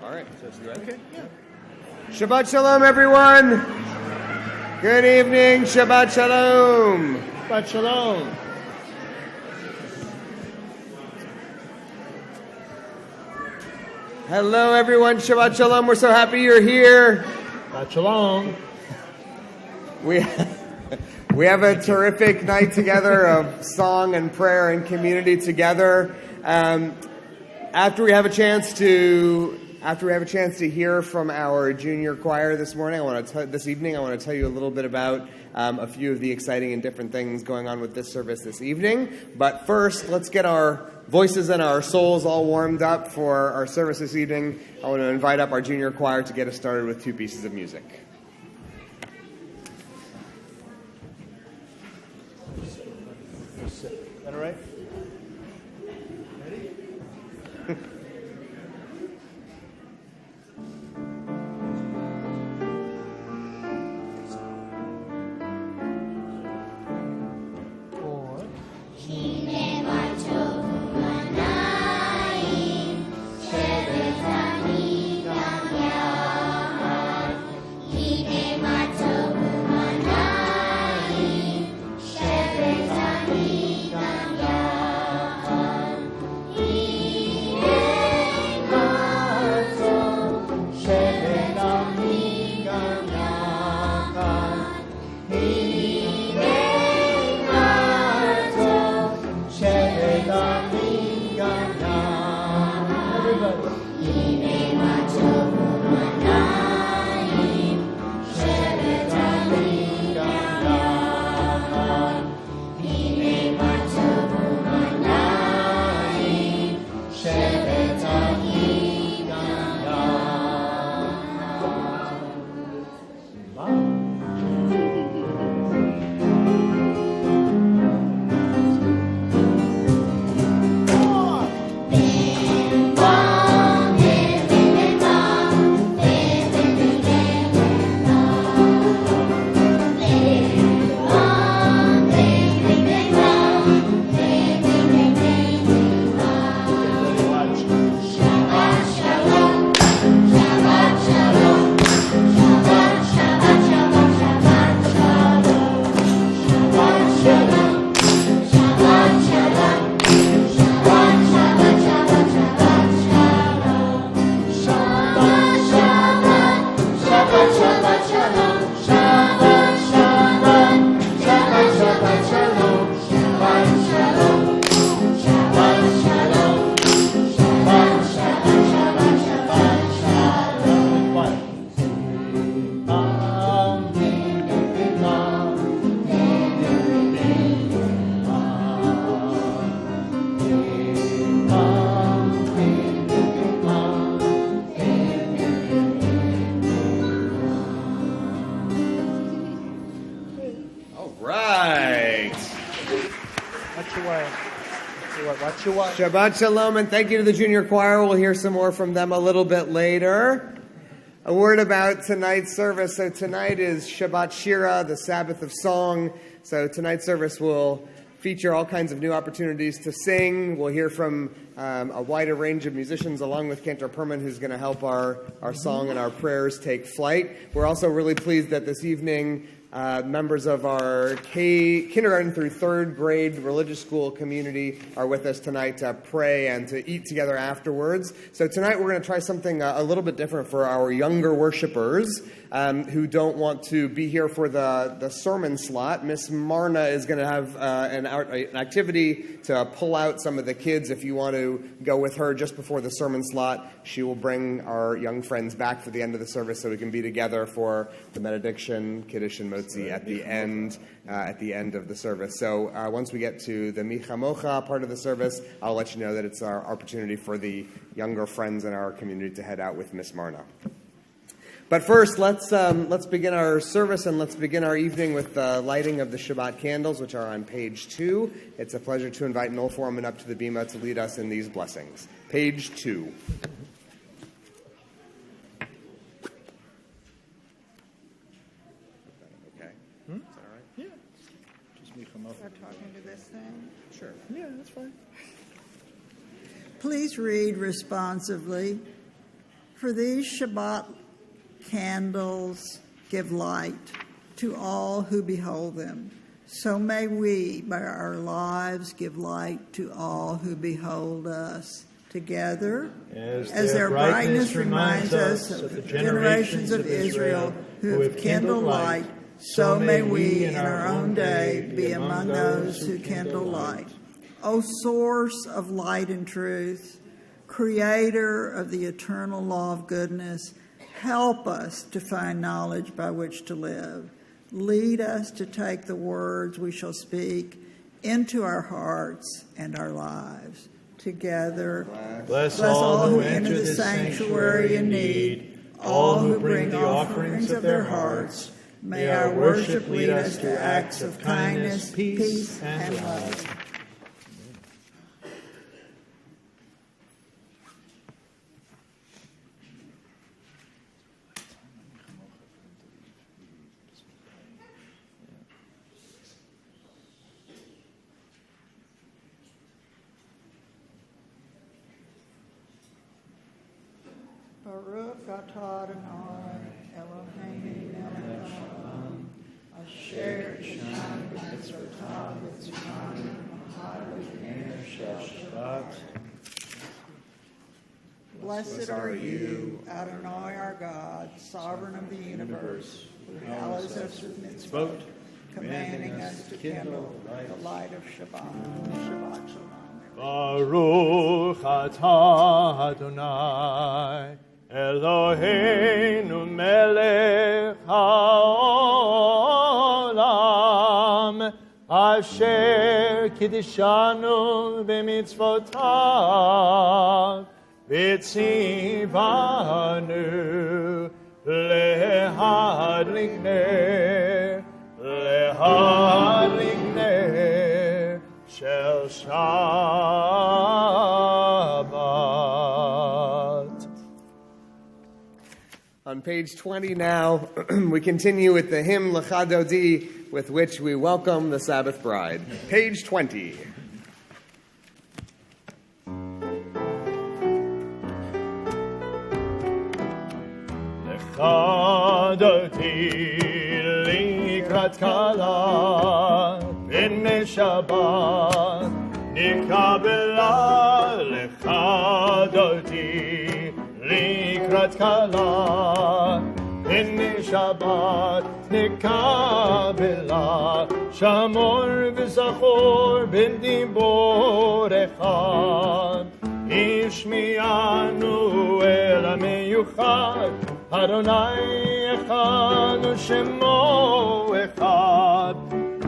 All right. So you ready? Okay. Yeah. Shabbat Shalom, everyone. Good evening. Shabbat Shalom. Shabbat Shalom. Hello, everyone. Shabbat Shalom. We're so happy you're here. Shabbat Shalom. We have a terrific night together of song and prayer and community together. After we have a chance to hear from our junior choir this evening, I want to tell you a little bit about a few of the exciting and different things going on with this service this evening. But first, let's get our voices and our souls all warmed up for our service this evening. I want to invite up our junior choir to get us started with two pieces of music. Is that all right? Ready? Shabbat Shalom, and thank you to the junior choir. We'll hear some more from them a little bit later. A word about tonight's service. So tonight is Shabbat Shira, the Sabbath of Song. So tonight's service will feature all kinds of new opportunities to sing. We'll hear from a wider range of musicians, along with Cantor Perman, who's going to help our song and our prayers take flight. We're also really pleased that this evening members of our kindergarten through third grade religious school community are with us tonight to pray and to eat together afterwards. So tonight we're going to try something a little bit different for our younger worshipers who don't want to be here for the sermon slot. Miss Marna is going to have an activity to pull out some of the kids. If you want to go with her just before the sermon slot, she will bring our young friends back for the end of the service so we can be together for the benediction, Kiddush, and Motzi at the end of the service. So once we get to the Micha Mocha part of the service, I'll let you know that it's our opportunity for the younger friends in our community to head out with Miss Marna. But first, let's begin our service and let's begin our evening with the lighting of the Shabbat candles, which are on page 2. It's a pleasure to invite Noel Foreman up to the bima to lead us in these blessings. Page 2. Okay. Is that all right? Yeah. Just me come up. Start talking to this thing. Sure. Yeah, that's fine. Please read responsively. For these Shabbat candles give light to all who behold them. So may we, by our lives, give light to all who behold us. Together, as their brightness reminds us of the generations of Israel who have kindled light, so may we in our own day be among those who kindle light. O source of light and truth, creator of the eternal law of goodness, help us to find knowledge by which to live. Lead us to take the words we shall speak into our hearts and our lives. Together, Bless all who enter the sanctuary in need, all who bring the offerings of their hearts. May our worship lead us to acts of kindness, peace, and love. Baruch atah Adonai Eloheinu melech haolam asher ishanu b'mitzvotav v'tzivanu b'chai v'yiner. Blessed are you, Adonai our God, sovereign of the universe, who hallows us with mitzvot, commanding us to kindle the light of Shabbat. Shabbat Shalom. Baruch atah Adonai Eloheinu melech haolam asher kiddishanu b'mitzvotav v'tzivanu lehadlik ner shel Shabbat. On page 20 now, we continue with the hymn Lecha Dodi, with which we welcome the Sabbath bride. Page 20. Lecha Dodi likrat kala b'nei Shabbat nikabela Lecha Dodi likrat kala b'nei Shabbat nikabela shamor v'zachor b'dibor echad ishmi'anu el ha'meyuchad Adonai echad u'shemo echad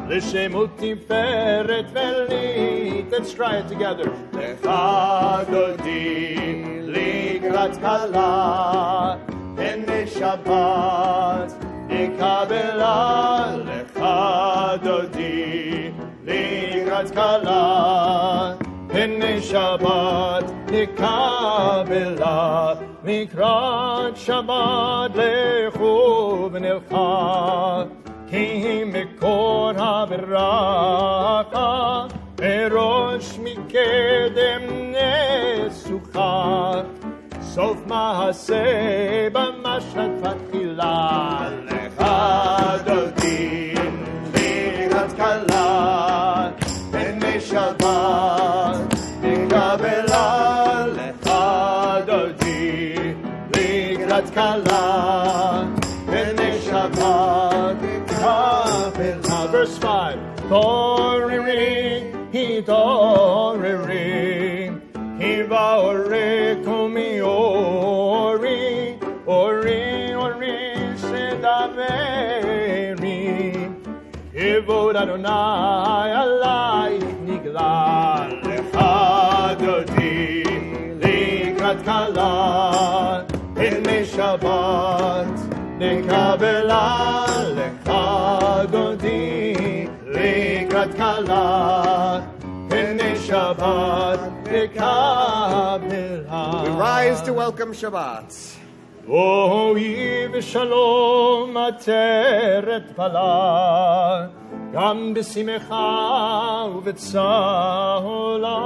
l'shemut tiferet velit. Let's try it together. Lecha Dodi likrat kala b'nei Shabbat nikabela Lecha Dodi likrat kala b'nei Shabbat nikabela mikrat Shabbat lechu v'nelcha ki mikor ha'beracha erosh mikedem nesucha sof ma'aseh b'mashad fatchila Lecha Dodi likrat kala b'nei Shabbat nikabela Lecha Dodi likrat kala b'nei Shabbat nikabela. Verse 5. Toriri, hiva ore kumi ori sedaveri. Kivod Adonai alai nigla Lecha Dodi likrat kala b'nei Shabbat nikabela Lecha Dodi likrat kala b'nei Shabbat nikabela. We rise to welcome Shabbat. Ohi v'shalom ateret pala gam b'simecha u'v'tzahola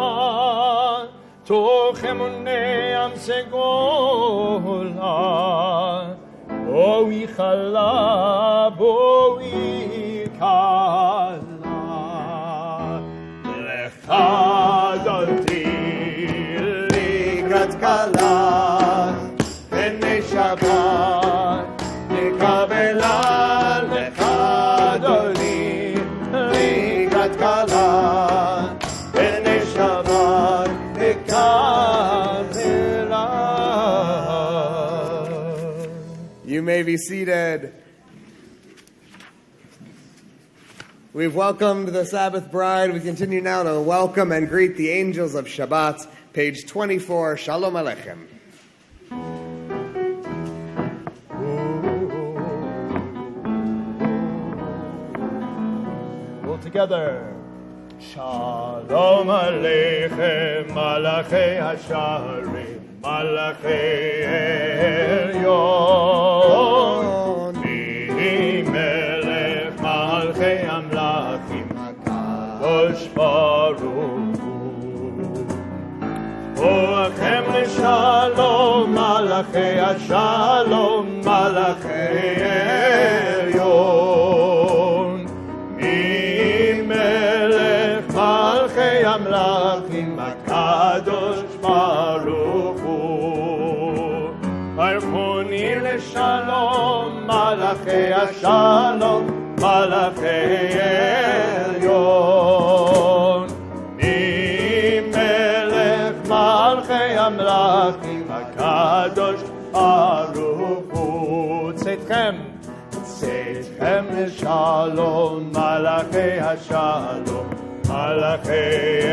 toch emunei am segol Ola, Boi Chala, Boi Kala, Lecha Doti, Likrat Kala, B'nei Shabbat, Nikabela Lecha Doti, Likrat Kala, B'nei Shabbat, Nikabela. You may be seated. We've welcomed the Sabbath bride. We continue now to welcome and greet the angels of Shabbat. Page 24, Shalom Aleichem. All together. Shalom Aleichem, Malachei Hasharim, Malachei Elyon, Melech Malchei Amlachim, Kadosh Baruch Hu. Oachem L'Shalom, Malachei Hashalom, Malachei Elyon, Melech Malchei Amlachim, Kadosh Baruch Hu. Archoni L'Shalom, Malachei Hashalom, Malachei Elyon, Melech Malchei Amlachim, Kadosh Baruch Hu. Tzedchem L'Shalom, Malachei Hashalom, Malachei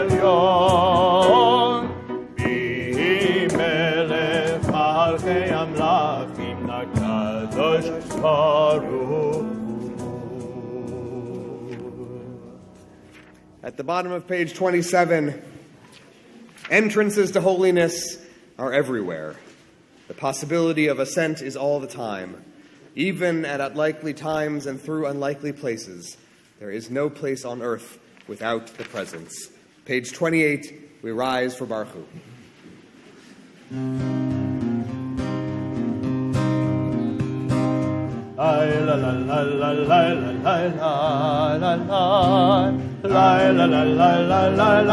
Elyon, Melech Malchei Amlachim, Kadosh Baruch Hu. At the bottom of page 27, entrances to holiness are everywhere. The possibility of ascent is all the time. Even at unlikely times and through unlikely places, there is no place on earth without the presence. Page 28, we rise for Baruch Hu. La la la la la la la la la la la la la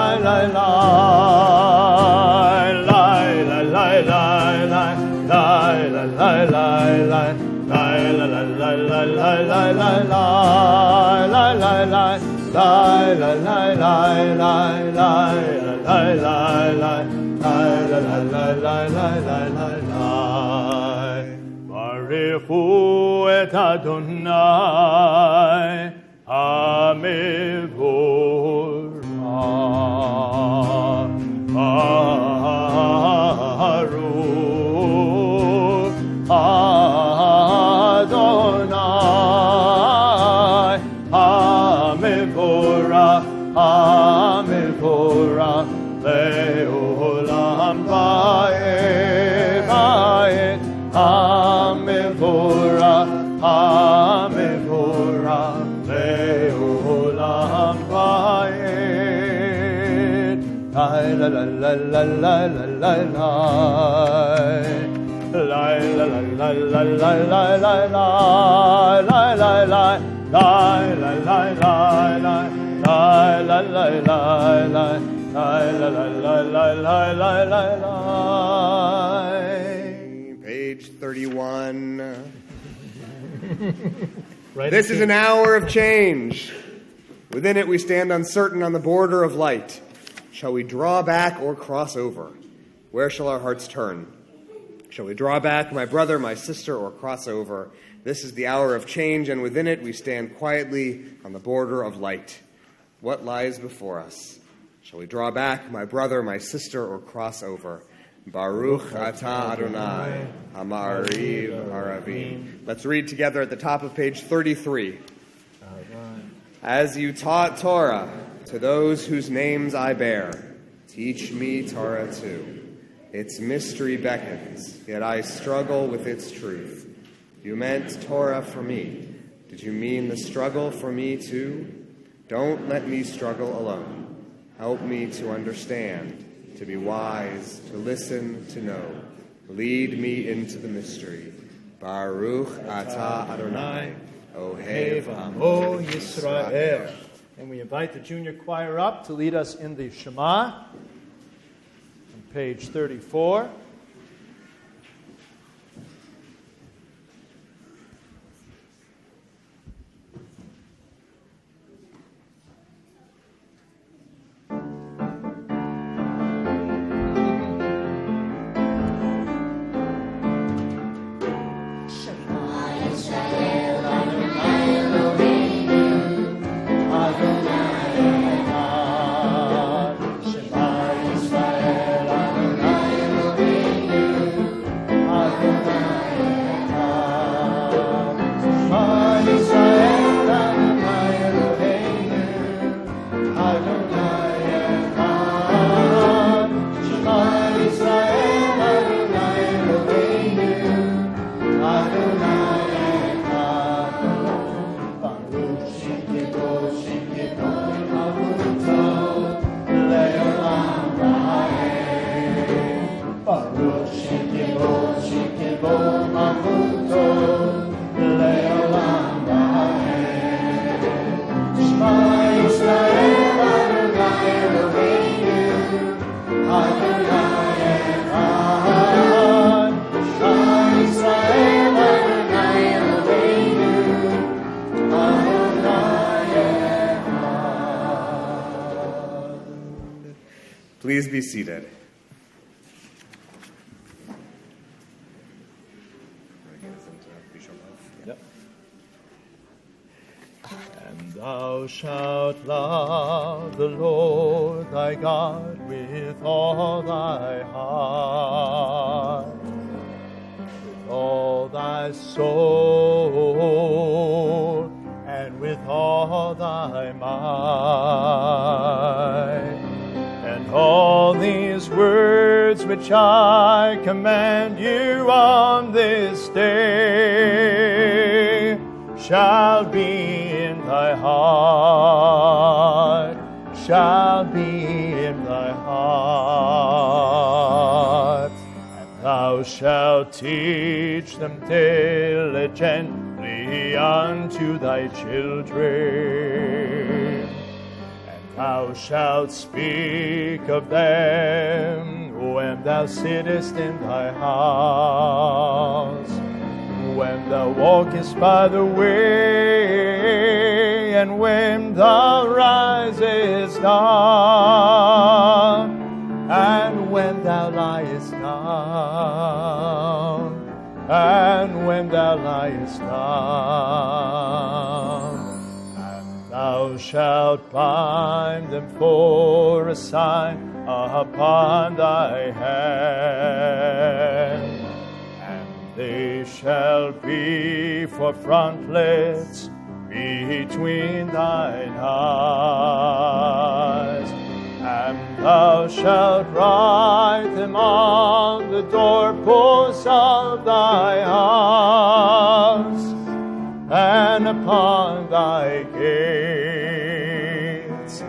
la la Baruchu et Adonai HaMevorach. Baruch Adonai HaMevorach, HaMevorach le'olam va'ed. HaMevorach, HaMevorach le'olam va'ed. La la la la la la la la la la la la la la la la la la la Page 31. Right. This is an hour of change. Within it we stand uncertain on the border of light. Shall we draw back or cross over? Where shall our hearts turn? Shall we draw back, my brother, my sister, or cross over? This is the hour of change, and within it we stand quietly on the border of light. What lies before us? Shall we draw back, my brother, my sister, or cross over? Baruch atah Adonai, Ha'ma'ariv Haravim. Let's read together at the top of page 33. As you taught Torah to those whose names I bear, teach me Torah too. Its mystery beckons, yet I struggle with its truth. You meant Torah for me. Did you mean the struggle for me too? Don't let me struggle alone. Help me to understand, to be wise, to listen, to know. Lead me into the mystery. Baruch atah Adonai, Ohev Amo Yisrael. And we invite the junior choir up to lead us in the Shema on page 34. Please be seated. Yep. And thou shalt love the Lord thy God with all thy heart, with all thy soul, and with all thy might. And all these words which I command you on this day shall be in thy heart, shall be in thy heart. And thou shalt teach them diligently unto thy children. Thou shalt speak of them when thou sittest in thy house, when thou walkest by the way, and when thou risest up, and when thou liest down, and when thou liest down. Thou shalt bind them for a sign upon thy hand, and they shall be for frontlets between thine eyes. And thou shalt write them on the doorposts of thy house, and upon thy gates,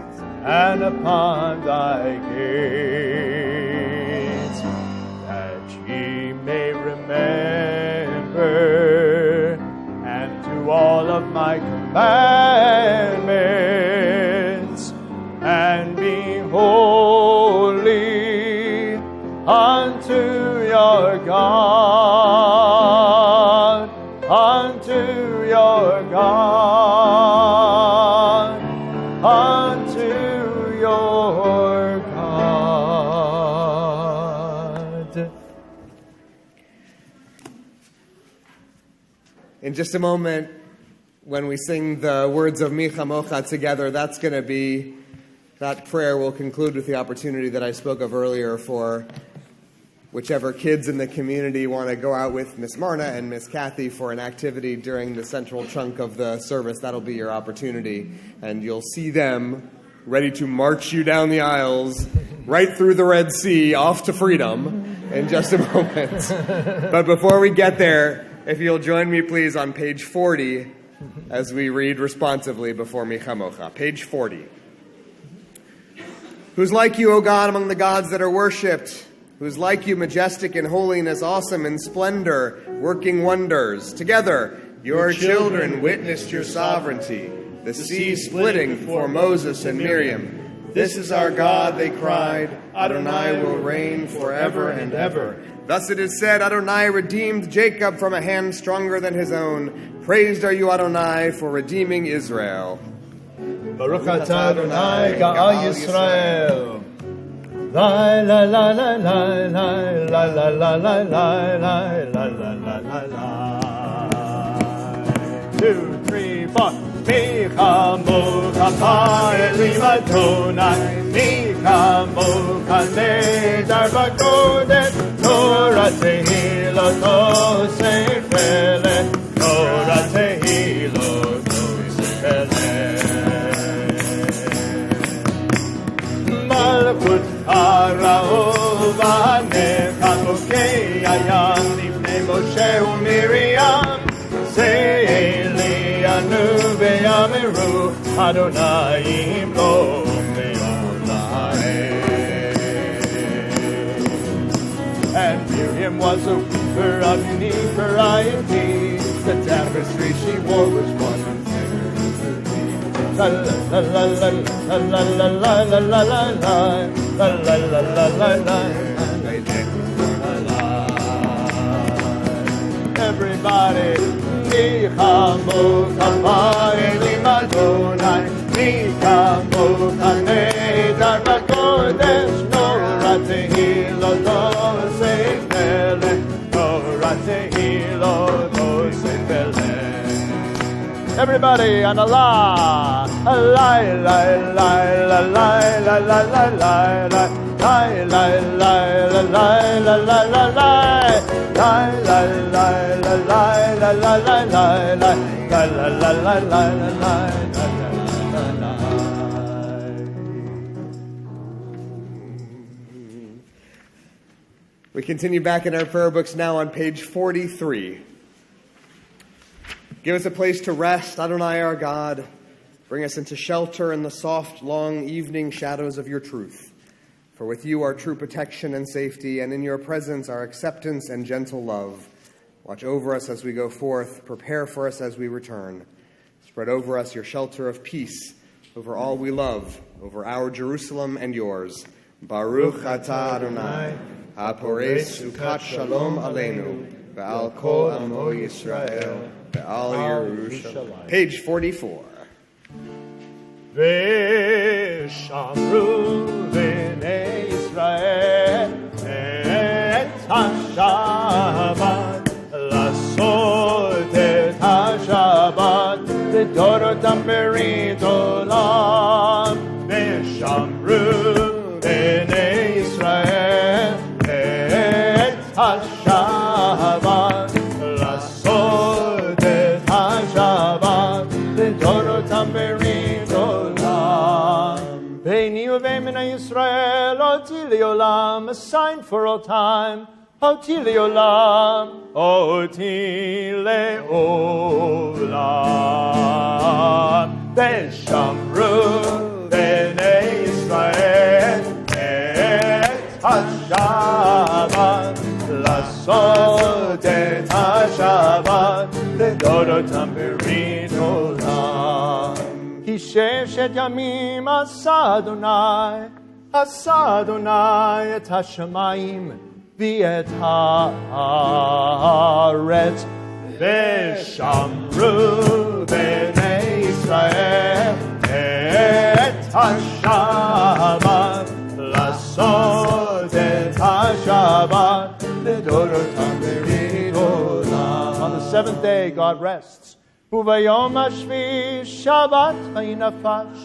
and upon thy gates, that ye may remember and do all of my commandments, and be holy unto your God, unto your God, unto your God. In just a moment, when we sing the words of Mi Chamocha together, that's going to be, that prayer will conclude with the opportunity that I spoke of earlier for whichever kids in the community want to go out with Miss Marna and Miss Kathy for an activity during the central chunk of the service. That'll be your opportunity, and you'll see them ready to march you down the aisles, right through the Red Sea, off to freedom in just a moment. But before we get there, if you'll join me, please, on page 40 as we read responsively before Mi Chamocha. Page 40. Who's like you, O God, among the gods that are worshipped? who's like you, majestic in holiness, awesome in splendor, working wonders. Together, your children witnessed your sovereignty, the sea splitting before Moses and Miriam. This is our God, they cried. Adonai will reign forever and ever. Thus it is said, Adonai redeemed Jacob from a hand stronger than his own. Praised are you, Adonai, for redeeming Israel. Baruch atah Adonai Ga'al Yisrael. La la la la la la la la la la la la la la la. 2, 3, 4. Micha mocha pa'elim Adonai, Micha mocha nedar b'kodesh, Torah tehilloto seifele, Torah tehilloto seifele. Malchut hara'ov v'anecha bokei hayam lifnei Moshe u'Miriam, Anu ve'yameru Adonai imlom ve'olai. And Miriam was a weaver of unique variety. The tapestry she wore was one and la la la la la la la la la la la la la la. Everybody. Micha mocha pa'elim Adonai, Micha mocha nedar b'kodesh, Torah tehilloto seifele, Torah tehilloto seifele. Everybody on a la, la la la la la la la la la la. La la la la la la la la la. La la la la la la la la la la. La la la la la la la. We continue back in our prayer books now on page 43. Give us a place to rest, Adonai our God. Bring us into shelter in the soft, long evening shadows of your truth. For with you are true protection and safety, and in your presence are acceptance and gentle love. Watch over us as we go forth, prepare for us as we return. Spread over us your shelter of peace, over all we love, over our Jerusalem and yours. Baruch atah Adonai, ha'porez sukat shalom aleinu, ve'al kol amo Yisrael, ve'al Yerushalayim. Page 44. Ve'shamru b'nei Yisrael et ha-Shabbat, lasot et ha-Shabbat לדורותם ברית עולם. Ve'shamru b'nei Yisrael et ha-Shabbat, lasot et ha-Shabbat לדורותם ברית עולם. Beini uve'mina Yisrael, oti le'olam, a sign for all time. Oti le'olam, oti le'olam. Ve'shamru b'nei Yisrael et ha-Shabbat, lasot et ha-Shabbat לדורותם ברית עולם. כי ששת ימים עשה אדוני את השמיים ואת הארץ. ושמרו בני ישראל את השבת, לעשות את השבת לדורותם ברית עולם. On the seventh day God rests. וביום השביעי שבת וינפש,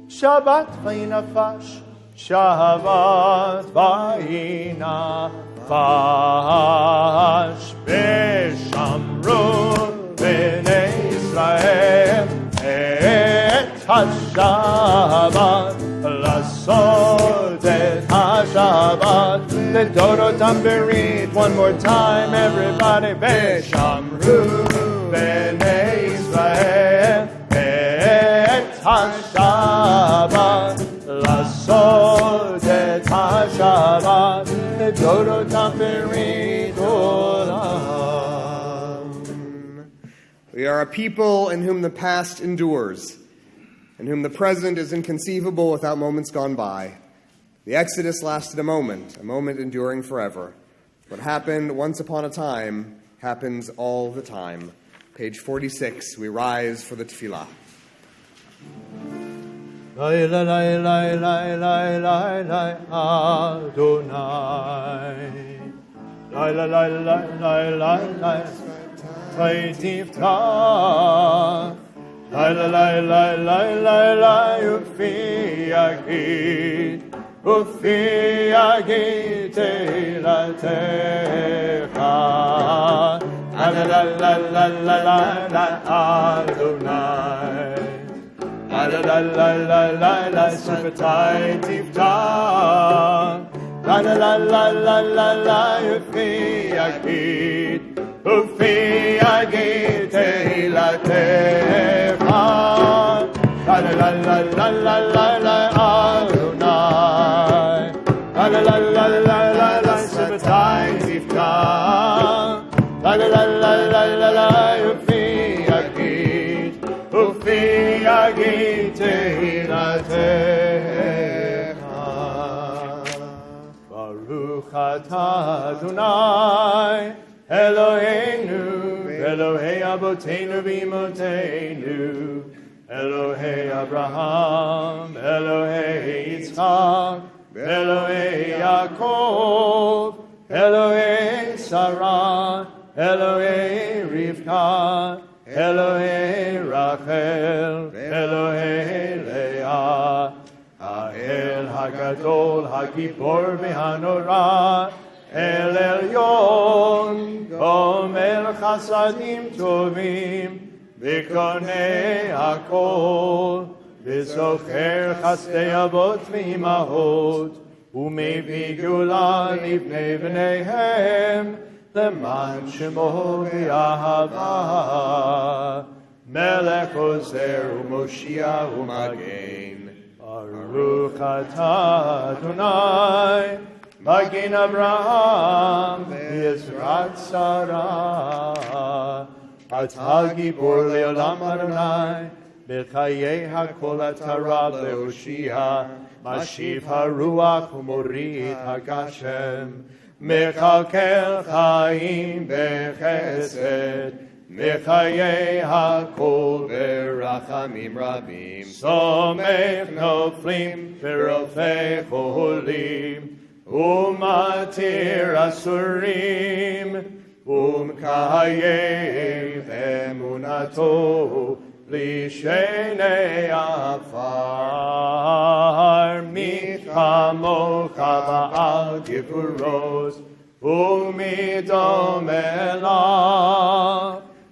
שבת וינפש, שבת וינפש. ושמרו בני ישראל את השבת, לעשות את השבת לדורותם ברית. One more time everybody. ושמרו בני ישראל את השבת, לעשות את השבת לדורותם We are a people in whom the past endures, in whom the present is inconceivable without moments gone by. The Exodus lasted a moment enduring forever. What happened once upon a time happens all the time. Page 46, we rise for the tefillah. Lai lai lai lai lai lai lai lai Adonai. Lai lai lai lai lai lai lai Vaytiftach. Lai lai lai lai lai lai lai Ufi Yagid Teilatecha. Lai lai lai lai lai lai Adonai. La la la la la la la Shabbatai Tiftach. La la la la la la la Ufi Yagid Teilatecha. La la la la la la la la Adonai. La la la la la la la Shabbatai Tiftach. La la la la la la la Ufi Yagid Tehilatecha. Baruch atah Adonai Eloheinu Elohei Aboteinu v'Imoteinu Elohei Abraham Elohei Yitzchak Elohei Yaakov Elohei Sarah Elohei Rivka Elohei Rachel, Elohei Leah, Ha'el HaGadol, HaGibor v'Hanora, El Elyon, Gomel Chasadim Tovim, V'konei HaKol, V'zocher Chasdei Avot v'Imahot, U'mevi Gula Livnei V'neihem, למען שמו ואהבה, מלך עוזר ומושיע ומגן. ברוך אתה אדוני, מגן אברהם בעזרת שרה. אתה גיבור לעולם אדוני, בחיי הכל אתה רב להושיע, משיב הרוח ומוריד הגשם. מכלכל חיים בחסד, מחיי הכל ברחמים רבים. סומך נופלים ורופא חולים, ומתיר אסורים, ומקיים אמונתו בלי שני עפר. מי כמוך בעל גבורות ומי דומה לך,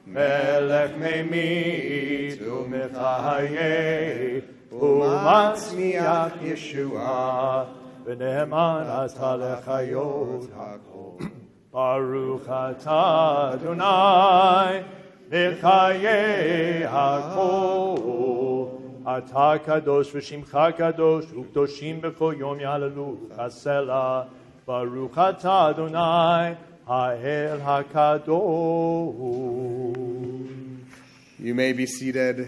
מלך ממית ומחיה ומצמיח ישועה, ונאמן אתה לחיות הכל. ברוך אתה אדוני בחיי הכל. אתה קדוש ושמך קדוש, וקדושים בכל יום יהללו הסלע. ברוך אתה אדוני האל הקדוש. You may be seated.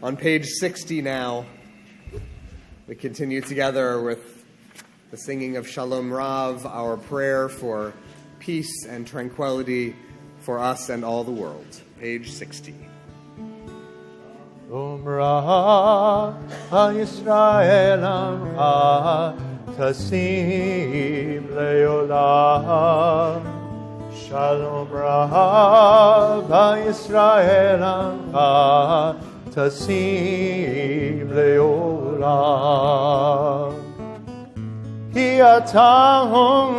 On page 60 now, we continue together with the singing of Shalom Rav, our prayer for peace and tranquility for us and all the world. Page 60. Shalom Rav HaYisrael Amcha Tasim Leolam. Shalom Rav HaYisrael Amcha Tasim Leolam. Ki atah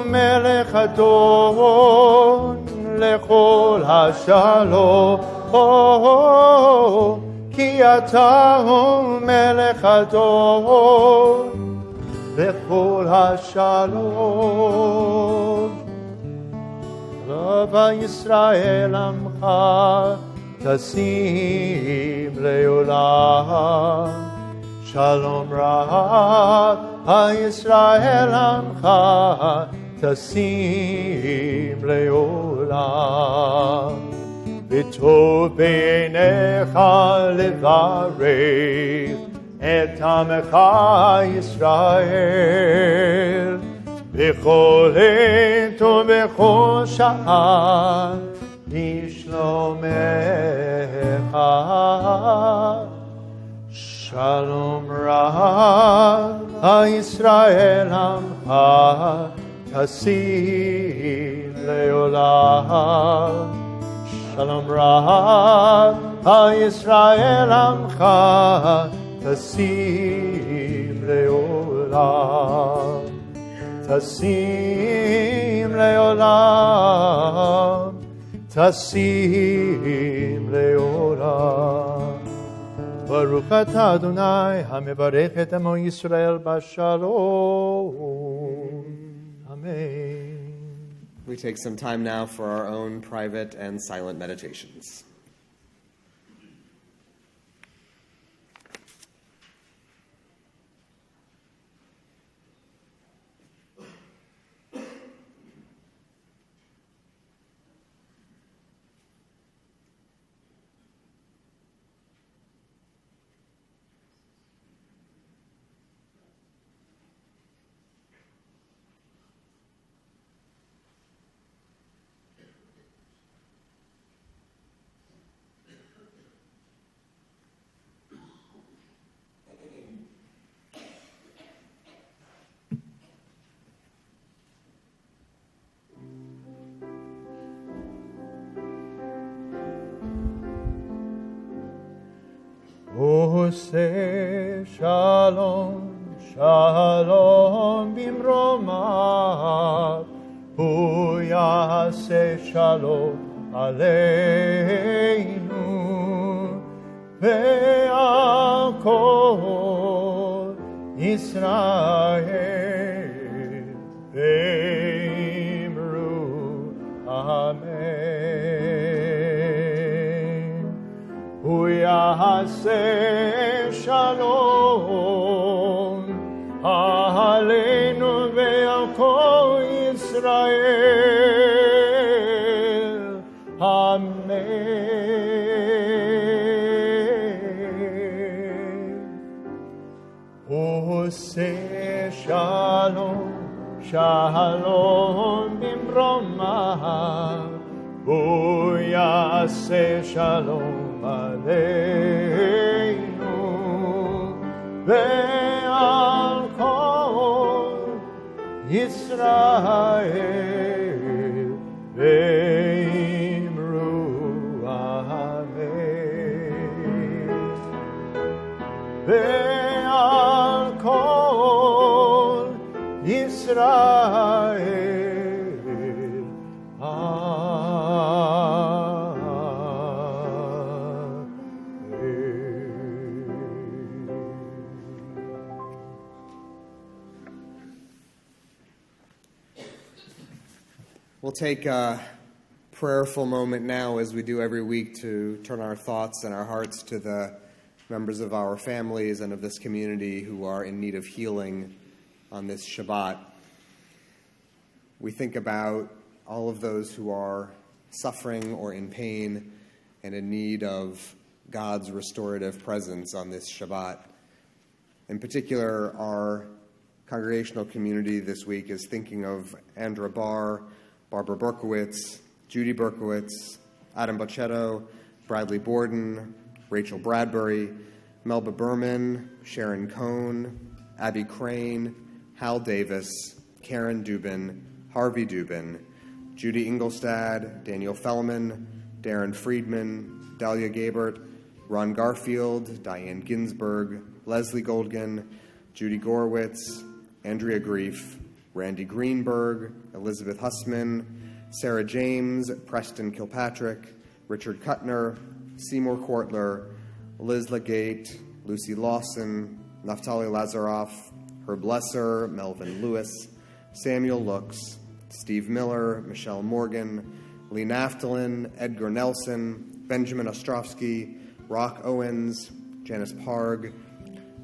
melech adon lechol hashalom. Ki atah melech adon lechol hashalom. Rav Yisrael amcha tasim leolam. Shalom Rav HaYisrael amcha טסים לעולם. וטוב בעיניך לברך את עמך ישראל, בכל עת ובכל שעה בשלומך. שלום רב ישראל עמך תשים לעולם. שלום רב ישראל עמך תשים לעולם. תשים לעולם, תשים לעולם. ברוך אתה אדוני המברך את עמו ישראל בשלום. Amen. We take some time now for our own private and silent meditations. עושה שלום, שלום במרומיו, הוא יעשה שלום עלינו, ועל כל ישראל, ואמרו אמן. הוא יעשה שלום עלינו ועל כל ישראל. אמן. הוא עושה שלום, שלום במרומיו, הוא יעשה שלום עלינו ועל כל ישראל, ואמרו אמן. ועל כל ישראל We'll take a prayerful moment now, as we do every week, to turn our thoughts and our hearts to the members of our families and of this community who are in need of healing on this Shabbat. We think about all of those who are suffering or in pain and in need of God's restorative presence on this Shabbat. In particular, our congregational community this week is thinking of Andra Barr, Barbara Berkowitz, Judy Berkowitz, Adam Bocchetto, Bradley Borden, Rachel Bradbury, Melba Berman, Sharon Cohn, Abby Crane, Hal Davis, Karen Dubin, Harvey Dubin, Judy Ingolstad, Daniel Fellman, Darren Friedman, Dahlia Gabert, Ron Garfield, Diane Ginsberg, Leslie Goldgen, Judy Gorwitz, Andrea Grief, Randy Greenberg, Elizabeth Hussman, Sarah James, Preston Kilpatrick, Richard Kuttner, Seymour Kortler, Liz Legate, Lucy Lawson, Naftali Lazaroff, Herb Lesser, Melvin Lewis, Samuel Looks, Steve Miller, Michelle Morgan, Lee Naftalin, Edgar Nelson, Benjamin Ostrovsky, Rock Owens, Janice Parg,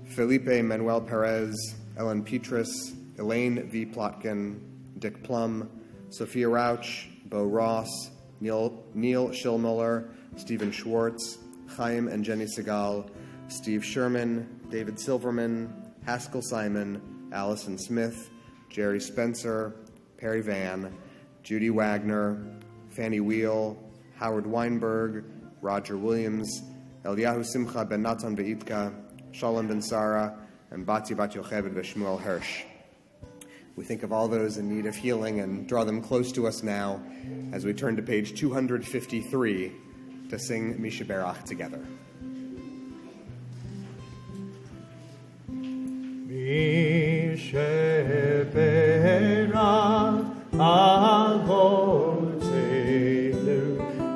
Felipe Manuel Perez, Ellen Petrus, Elaine V. Plotkin, Dick Plum, Sophia Rauch, Bo Ross, Neil Schillmuller, Stephen Schwartz, Chaim and Jenny Segal, Steve Sherman, David Silverman, Haskell Simon, Allison Smith, Jerry Spencer, Perry Van, Judy Wagner, Fanny Wheel, Howard Weinberg, Roger Williams, Eliyahu Simcha ben Natan Beitka, Shalom ben Sarah, and Bati Bat Yocheved Shmuel Hirsch. We think of all those in need of healing and draw them close to us now as we turn to page 253 to sing Misha Berach together. Misha Berach Avotenu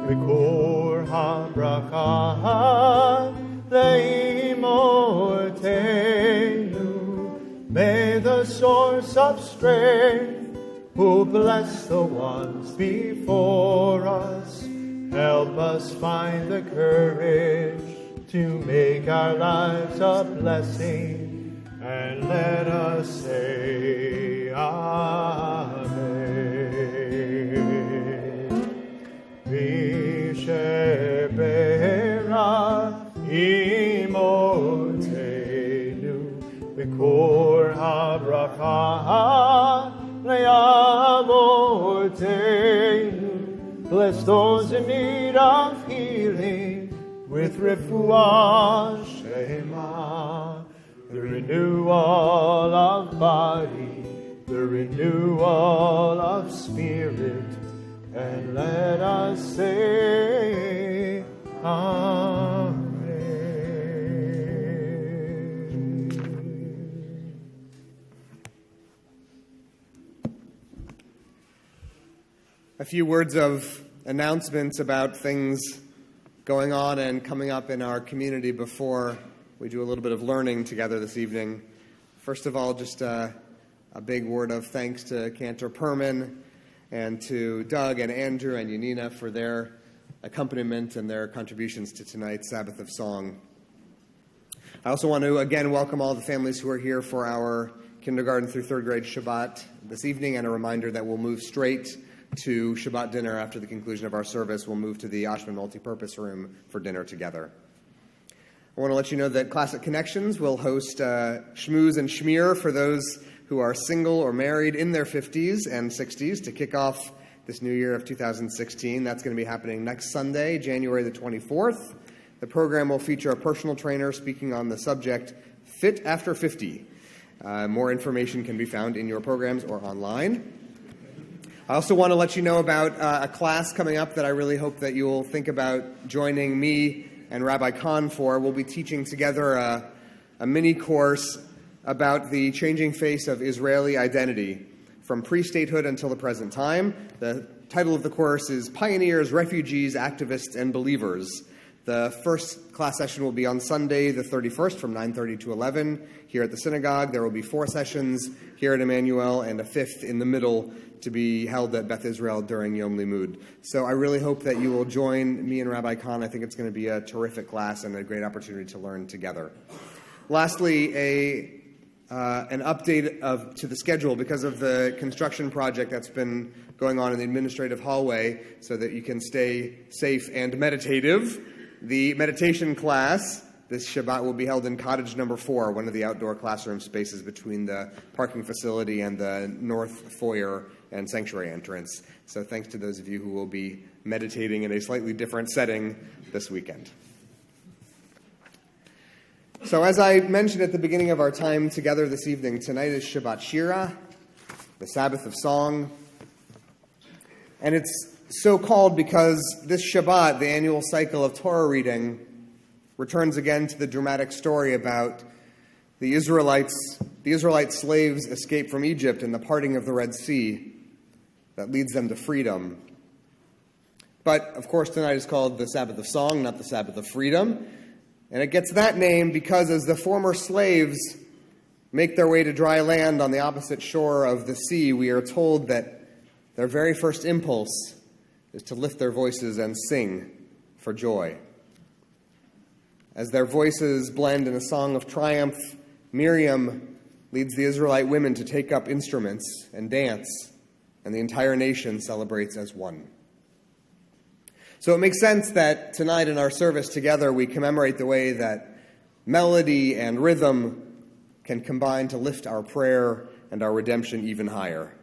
Mikor HaBracha Leimotenu. May the source of strength, who bless the ones before us, help us find the courage to make our lives a blessing, and let us say Amen. Mishe Berach Imotenu Mikor HaBracha Le'avotenu. Bless those in need of healing with refuah shema, the renewal of body, the renewal of spirit, and let us say Amen. A few words of announcements about things going on and coming up in our community before we do a little bit of learning together this evening. First of all, just a big word of thanks to Cantor Perman and to Doug and Andrew and Yanina for their accompaniment and their contributions to tonight's Sabbath of Song. I also want to again welcome all the families who are here for our kindergarten through third grade Shabbat this evening, and a reminder that we'll move straight to Shabbat dinner after the conclusion of our service. We'll move to the Ashman multipurpose room for dinner together. I want to let you know that Classic Connections will host Shmooze and Schmear for those who are single or married in their 50s and 60s to kick off this new year of 2016. That's going to be happening next Sunday, January the 24th. The program will feature a personal trainer speaking on the subject, Fit After 50. More information can be found in your programs or online. I also want to let you know about a class coming up that I really hope that you'll think about joining me and Rabbi Kahn for. We'll be teaching together a mini course about the changing face of Israeli identity from pre-statehood until the present time. The title of the course is Pioneers, Refugees, Activists, and Believers. The first class session will be on Sunday, the 31st, from 9:30 to 11 here at the synagogue. There will be 4 sessions here at Emanu and a 5th in the middle to be held at Beth Israel during Yom Limud. So I really hope that you will join me and Rabbi Kahn. I think it's going to be a terrific class and a great opportunity to learn together. Lastly, an update to the schedule because of the construction project that's been going on in the administrative hallway so that you can stay safe and meditative. The meditation class this Shabbat will be held in cottage number 4, one of the outdoor classroom spaces between the parking facility and the north foyer and sanctuary entrance. So thanks to those of you who will be meditating in a slightly different setting this weekend. So as I mentioned at the beginning of our time together this evening, tonight is Shabbat Shira, the Sabbath of Song. And it's so called because this Shabbat, the annual cycle of Torah reading, returns again to the dramatic story about the Israelite slaves' escape from Egypt and the parting of the Red Sea that leads them to freedom. But, of course, tonight is called the Sabbath of Song, not the Sabbath of Freedom. And it gets that name because as the former slaves make their way to dry land on the opposite shore of the sea, we are told that their very first impulse is to lift their voices and sing for joy. As their voices blend in a song of triumph, Miriam leads the Israelite women to take up instruments and dance and the entire nation celebrates as one. So it makes sense that tonight in our service together we commemorate the way that melody and rhythm can combine to lift our prayer and our redemption even higher.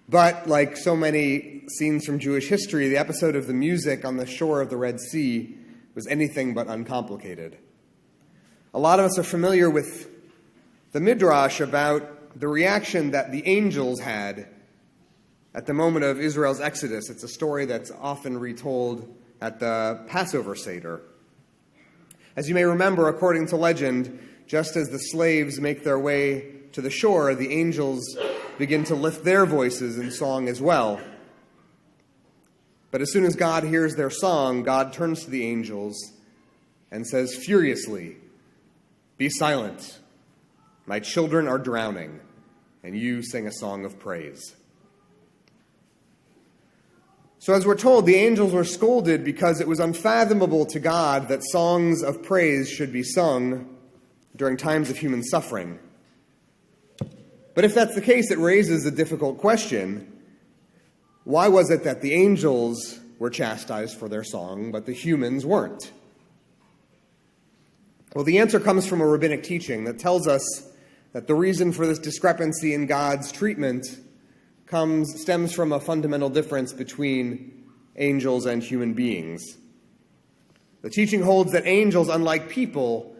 But like so many scenes from Jewish history, the episode of the music on the shore of the Red Sea was anything but uncomplicated. A lot of us are familiar with the Midrash about the reaction that the angels had at the moment of Israel's exodus. It's a story that's often retold at the Passover Seder. As you may remember, according to legend, just as the slaves make their way to the shore, the angels begin to lift their voices in song as well. But as soon as God hears their song, God turns to the angels and says furiously, "Be silent. My children are drowning, and you sing a song of praise." So as we're told, the angels were scolded because it was unfathomable to God that songs of praise should be sung during times of human suffering. But if that's the case, it raises a difficult question. Why was it that the angels were chastised for their song, but the humans weren't? Well, the answer comes from a rabbinic teaching that tells us that the reason for this discrepancy in God's treatment stems from a fundamental difference between angels and human beings. The teaching holds that angels, unlike people,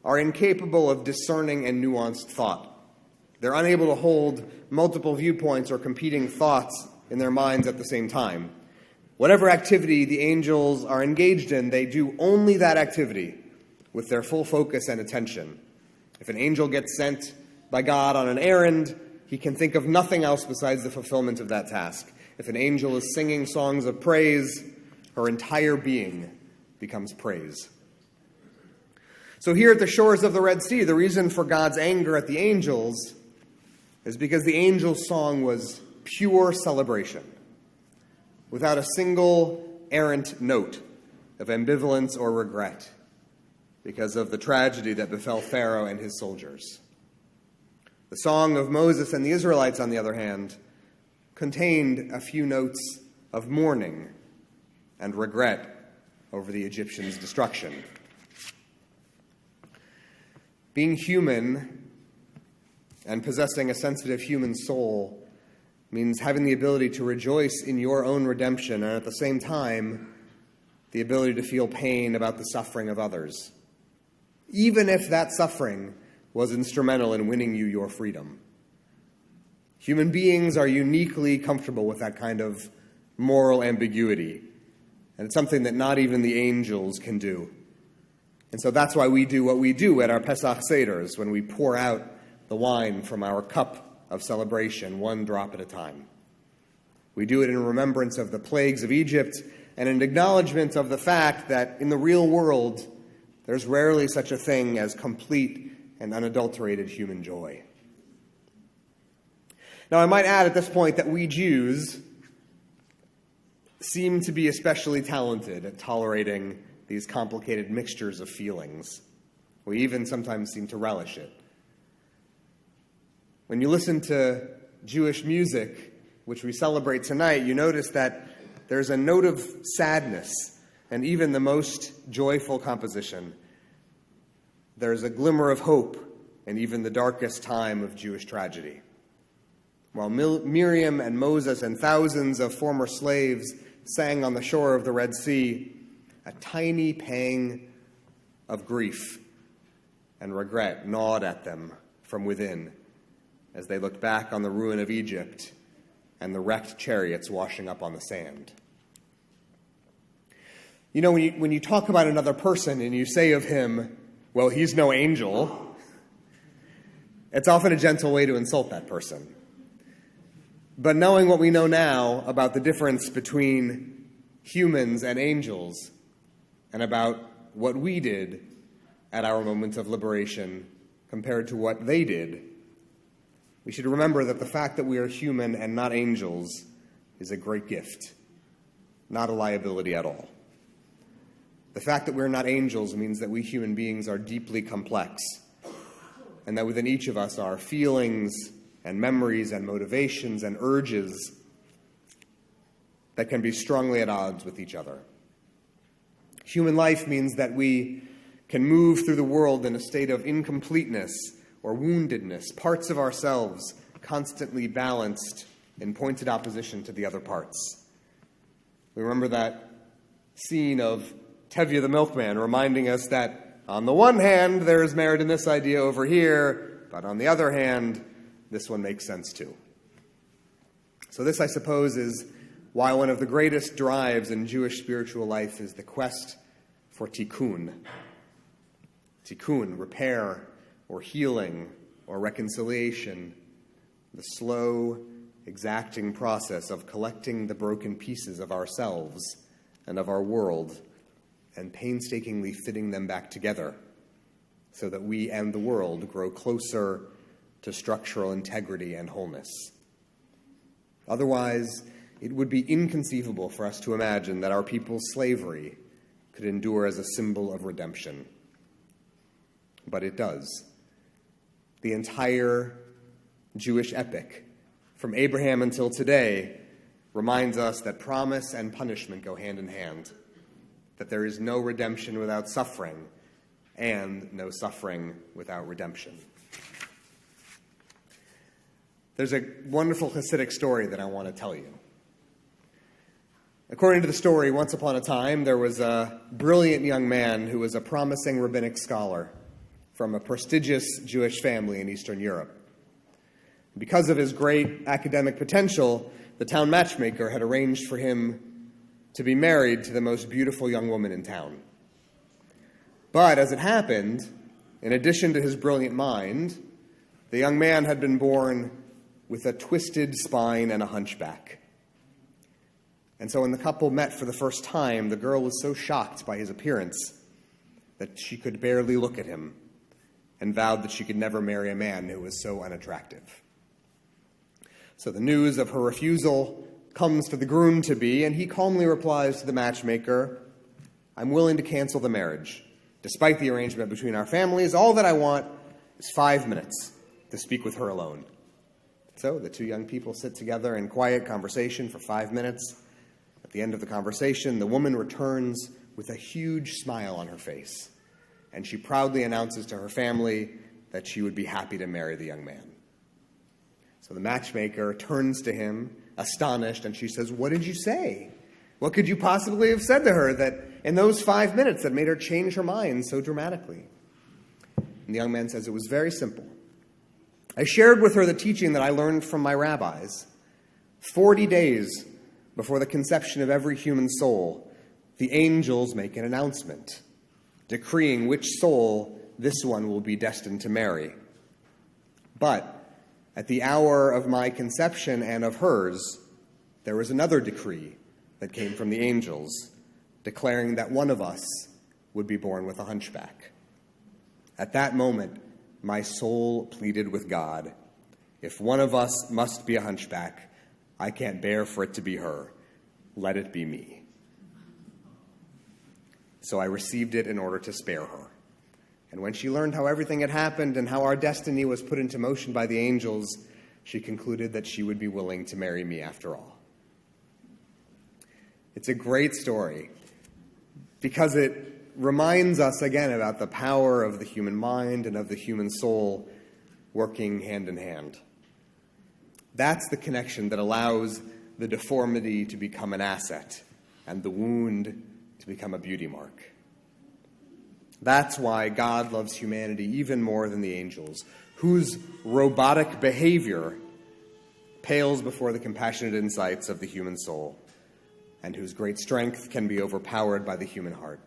are incapable of discerning and nuanced thought. They're unable to hold multiple viewpoints or competing thoughts in their minds at the same time. Whatever activity the angels are engaged in, they do only that activity with their full focus and attention. If an angel gets sent by God on an errand, he can think of nothing else besides the fulfillment of that task. If an angel is singing songs of praise, her entire being becomes praise. So here at the shores of the Red Sea, the reason for God's anger at the angels is because the angels' song was pure celebration, without a single errant note of ambivalence or regret, because of the tragedy that befell Pharaoh and his soldiers. The song of Moses and the Israelites, on the other hand, contained a few notes of mourning and regret over the Egyptians' destruction. Being human and possessing a sensitive human soul means having the ability to rejoice in your own redemption and at the same time the ability to feel pain about the suffering of others, even if that suffering was instrumental in winning you your freedom. Human beings are uniquely comfortable with that kind of moral ambiguity, and it's something that not even the angels can do. And so that's why we do what we do at our Pesach Seders, when we pour out the wine from our cup of celebration, one drop at a time. We do it in remembrance of the plagues of Egypt and in acknowledgement of the fact that in the real world, there's rarely such a thing as complete and unadulterated human joy. Now, I might add at this point that we Jews seem to be especially talented at tolerating these complicated mixtures of feelings. We even sometimes seem to relish it. When you listen to Jewish music, which we celebrate tonight, you notice that there's a note of sadness, and even the most joyful composition, there's a glimmer of hope in even the darkest time of Jewish tragedy. While Miriam and Moses and thousands of former slaves sang on the shore of the Red Sea, a tiny pang of grief and regret gnawed at them from within as they looked back on the ruin of Egypt and the wrecked chariots washing up on the sand. You know, when you talk about another person and you say of him, well, he's no angel, it's often a gentle way to insult that person. But knowing what we know now about the difference between humans and angels and about what we did at our moment of liberation compared to what they did, we should remember that the fact that we are human and not angels is a great gift, not a liability at all. The fact that we're not angels means that we human beings are deeply complex, and that within each of us are feelings, and memories and motivations and urges that can be strongly at odds with each other. Human life means that we can move through the world in a state of incompleteness or woundedness, parts of ourselves constantly balanced in pointed opposition to the other parts. We remember that scene of Tevye the milkman reminding us that on the one hand, there is merit in this idea over here, but on the other hand, this one makes sense too. So this, I suppose, is why one of the greatest drives in Jewish spiritual life is the quest for tikkun. Tikkun, repair, or healing, or reconciliation, the slow, exacting process of collecting the broken pieces of ourselves and of our world and painstakingly fitting them back together so that we and the world grow closer to structural integrity and wholeness. Otherwise, it would be inconceivable for us to imagine that our people's slavery could endure as a symbol of redemption. But it does. The entire Jewish epic, from Abraham until today, reminds us that promise and punishment go hand in hand, that there is no redemption without suffering, and no suffering without redemption. There's a wonderful Hasidic story that I want to tell you. According to the story, once upon a time, there was a brilliant young man who was a promising rabbinic scholar from a prestigious Jewish family in Eastern Europe. Because of his great academic potential, the town matchmaker had arranged for him to be married to the most beautiful young woman in town. But as it happened, in addition to his brilliant mind, the young man had been born with a twisted spine and a hunchback. And so when the couple met for the first time, the girl was so shocked by his appearance that she could barely look at him and vowed that she could never marry a man who was so unattractive. So the news of her refusal comes to the groom-to-be, and he calmly replies to the matchmaker, "I'm willing to cancel the marriage. Despite the arrangement between our families, all that I want is 5 minutes to speak with her alone." So the two young people sit together in quiet conversation for 5 minutes. At the end of the conversation, the woman returns with a huge smile on her face, and she proudly announces to her family that she would be happy to marry the young man. So the matchmaker turns to him, astonished, and she says, "What did you say? What could you possibly have said to her that in those 5 minutes that made her change her mind so dramatically?" And the young man says, "It was very simple. I shared with her the teaching that I learned from my rabbis. 40 days before the conception of every human soul, the angels make an announcement, decreeing which soul this one will be destined to marry. But at the hour of my conception and of hers, there was another decree that came from the angels, declaring that one of us would be born with a hunchback. At that moment, my soul pleaded with God, if one of us must be a hunchback, I can't bear for it to be her. Let it be me. So I received it in order to spare her. And when she learned how everything had happened and how our destiny was put into motion by the angels, she concluded that she would be willing to marry me after all." It's a great story because it reminds us again about the power of the human mind and of the human soul working hand in hand. That's the connection that allows the deformity to become an asset and the wound to become a beauty mark. That's why God loves humanity even more than the angels, whose robotic behavior pales before the compassionate insights of the human soul, and whose great strength can be overpowered by the human heart.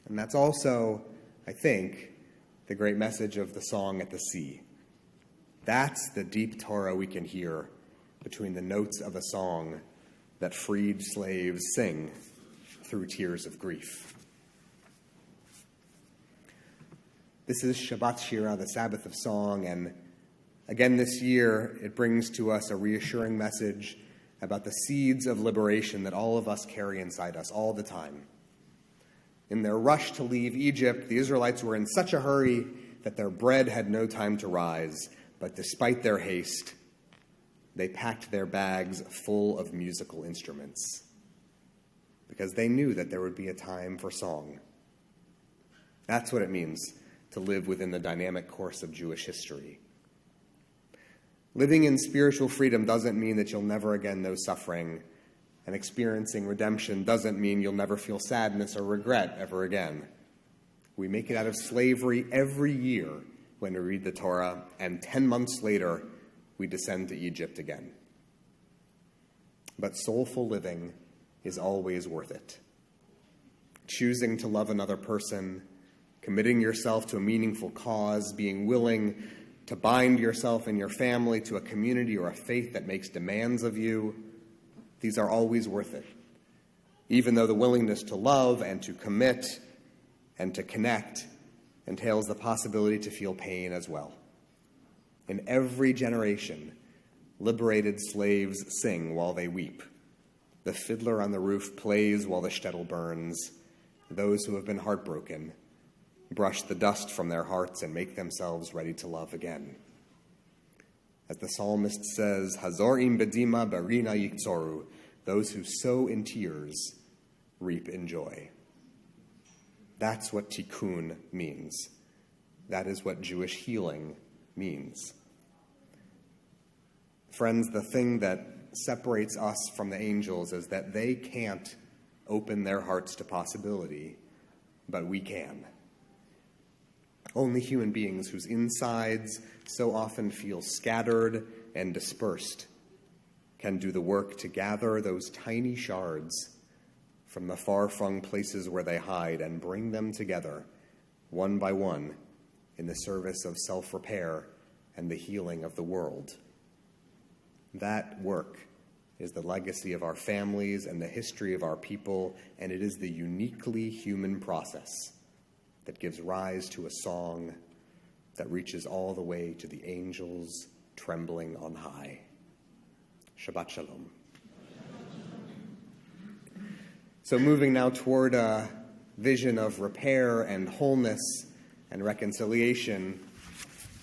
And that's also, I think, the great message of the song at the sea. That's the deep Torah we can hear between the notes of a song that freed slaves sing through tears of grief. This is Shabbat Shira, the Sabbath of Song, and again this year it brings to us a reassuring message about the seeds of liberation that all of us carry inside us all the time. In their rush to leave Egypt, the Israelites were in such a hurry that their bread had no time to rise. But despite their haste, they packed their bags full of musical instruments because they knew that there would be a time for song. That's what it means to live within the dynamic course of Jewish history. Living in spiritual freedom doesn't mean that you'll never again know suffering, and experiencing redemption doesn't mean you'll never feel sadness or regret ever again. We make it out of slavery every year when we read the Torah, and 10 months later, we descend to Egypt again. But soulful living is always worth it. Choosing to love another person, committing yourself to a meaningful cause, being willing to bind yourself and your family to a community or a faith that makes demands of you, these are always worth it. Even though the willingness to love and to commit and to connect entails the possibility to feel pain as well. In every generation, liberated slaves sing while they weep. The fiddler on the roof plays while the shtetl burns. Those who have been heartbroken brush the dust from their hearts and make themselves ready to love again. As the psalmist says, Hazorim bedima barina yiktzoru, those who sow in tears reap in joy. That's what tikkun means. That is what Jewish healing means. Friends, the thing that separates us from the angels is that they can't open their hearts to possibility, but we can. Only human beings whose insides so often feel scattered and dispersed can do the work to gather those tiny shards from the far-flung places where they hide and bring them together, one by one, in the service of self-repair and the healing of the world. That work is the legacy of our families and the history of our people, and it is the uniquely human process that gives rise to a song that reaches all the way to the angels trembling on high. Shabbat Shalom. So moving now toward a vision of repair and wholeness and reconciliation,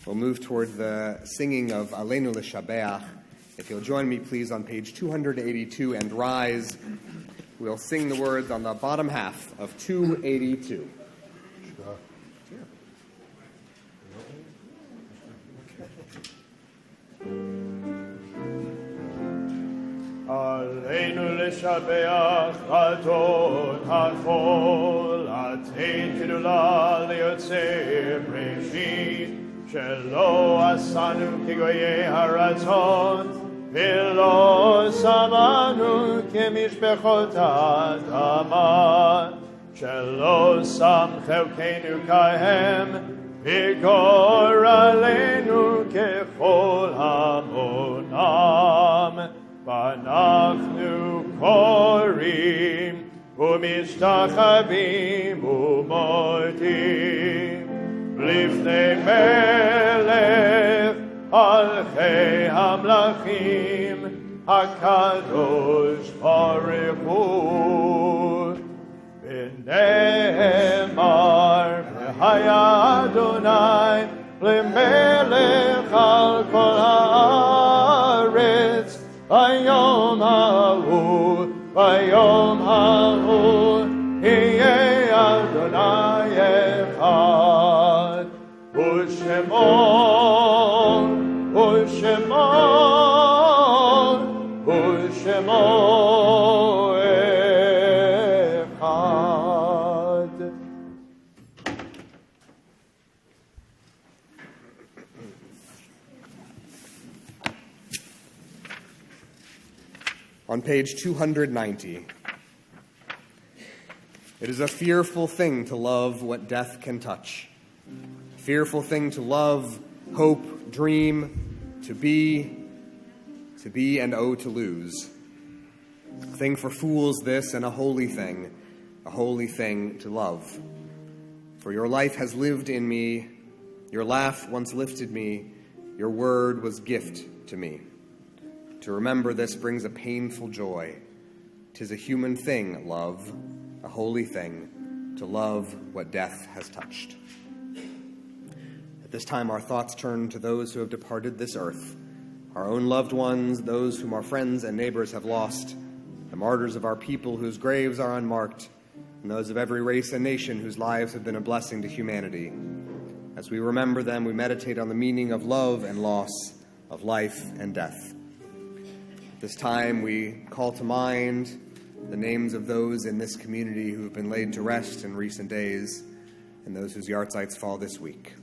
we'll move toward the singing of Alenu L'Shabeach. If you'll join me, please, on page 282 and rise. We'll sing the words on the bottom half of 282. עלינו לשבח אדון הכל, לתת גדולה ליוצר בראשית, שלא עשנו כגויי הרצון, ולא שמענו כמשפחות האדמה, שלא שם חלקנו כהם, וגורלנו ככל המונם. ואנחנו קוראים ומשתחווים ומודים לפני מלך מלכי המלכים הקדוש ברוך הוא. ונאמר והיה אדוני למלך על כל הארץ ביום ההוא יהיה אדוני אחד, ושמו אחד. On page 290, it is a fearful thing to love what death can touch. Fearful thing to love, hope, dream, to be and to lose. A thing for fools this, and a holy thing to love. For your life has lived in me, your laugh once lifted me, your word was gift to me. To remember this brings a painful joy. 'Tis a human thing, love, a holy thing, to love what death has touched. At this time, our thoughts turn to those who have departed this earth, our own loved ones, those whom our friends and neighbors have lost, the martyrs of our people whose graves are unmarked, and those of every race and nation whose lives have been a blessing to humanity. As we remember them, we meditate on the meaning of love and loss, of life and death. This time we call to mind the names of those in this community who have been laid to rest in recent days and those whose yahrzeits fall this week.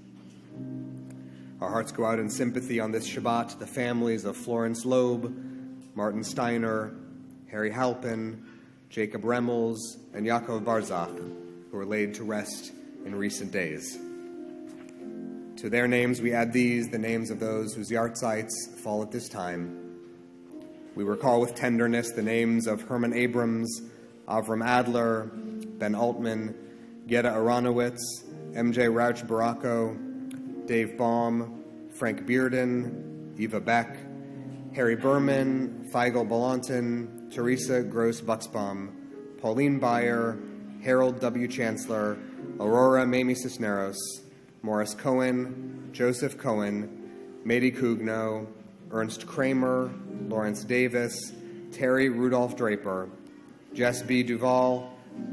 Our hearts go out in sympathy on this Shabbat to the families of Florence Loeb, Martin Steiner, Harry Halpin, Jacob Remmels, and Yaakov Barzak, who were laid to rest in recent days. To their names we add these, the names of those whose yahrzeits fall at this time. We recall with tenderness the names of Herman Abrams, Avram Adler, Ben Altman, Gerda Aronowitz, M.J. Rauch Baracco, Dave Baum, Frank Bearden, Eva Beck, Harry Berman, Feigl Balanton, Teresa Gross Buxbaum, Pauline Bayer, Harold W. Chancellor, Aurora Mamie Cisneros, Morris Cohen, Joseph Cohen, Mady Kugno, Ernst Kramer, Lawrence Davis, Terry Rudolph Draper, Jess B. Duvall,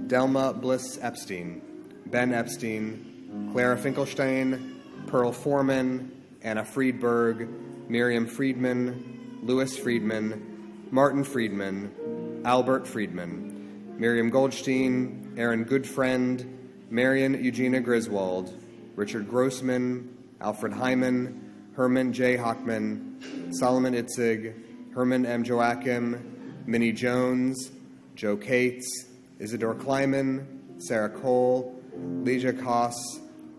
Delma Bliss Epstein, Ben Epstein, Clara Finkelstein, Pearl Foreman, Anna Friedberg, Miriam Friedman, Louis Friedman, Martin Friedman, Albert Friedman, Miriam Goldstein, Aaron Goodfriend, Marion Eugenia Griswold, Richard Grossman, Alfred Hyman, Herman J. Hockman, Solomon Itzig, Herman M. Joachim, Minnie Jones, Joe Cates, Isidore Kleiman, Sarah Cole, Leisha Koss,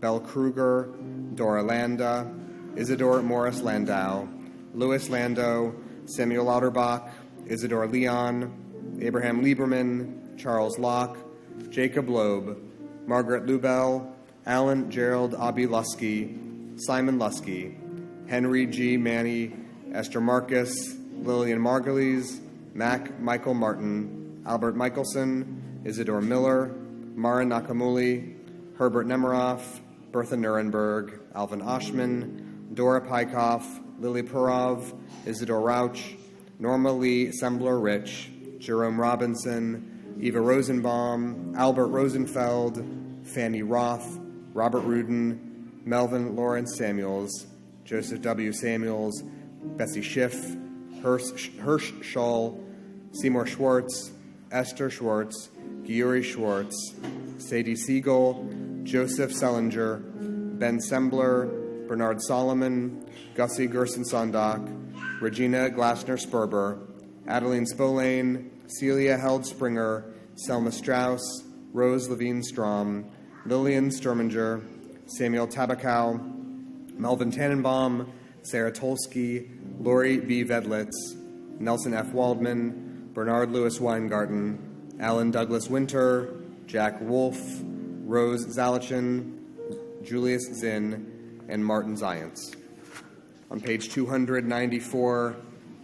Belle Kruger, Dora Landa, Isidore Morris Landau, Louis Lando, Samuel Lauterbach, Isidore Leon, Abraham Lieberman, Charles Locke, Jacob Loeb, Margaret Lubell, Alan Gerald Abi Lusky, Simon Lusky, Henry G. Manny, Esther Marcus, Lillian Margulies, Mac Michael Martin, Albert Michelson, Isidore Miller, Mara Nakamuli, Herbert Nemiroff, Bertha Nuremberg, Alvin Oshman, Dora Pykoff, Lily Perov, Isidore Rauch, Norma Lee Sembler Rich, Jerome Robinson, Eva Rosenbaum, Albert Rosenfeld, Fanny Roth, Robert Rudin, Melvin Lawrence Samuels, Joseph W. Samuels, Betsy Schiff, Hirsch Scholl, Seymour Schwartz, Esther Schwartz, Giuri Schwartz, Sadie Siegel, Joseph Sellinger, Ben Sembler, Bernard Solomon, Gussie Gerson-Sondak, Regina Glasner-Sperber, Adeline Spolane, Celia Held-Springer, Selma Strauss, Rose Levine-Strom, Lillian Sturminger, Samuel Tabakow, Melvin Tannenbaum, Sarah Tolsky, Lori B. Vedlitz, Nelson F. Waldman, Bernard Lewis Weingarten, Alan Douglas Winter, Jack Wolfe, Rose Zalichin, Julius Zinn, and Martin Zients. On page 294,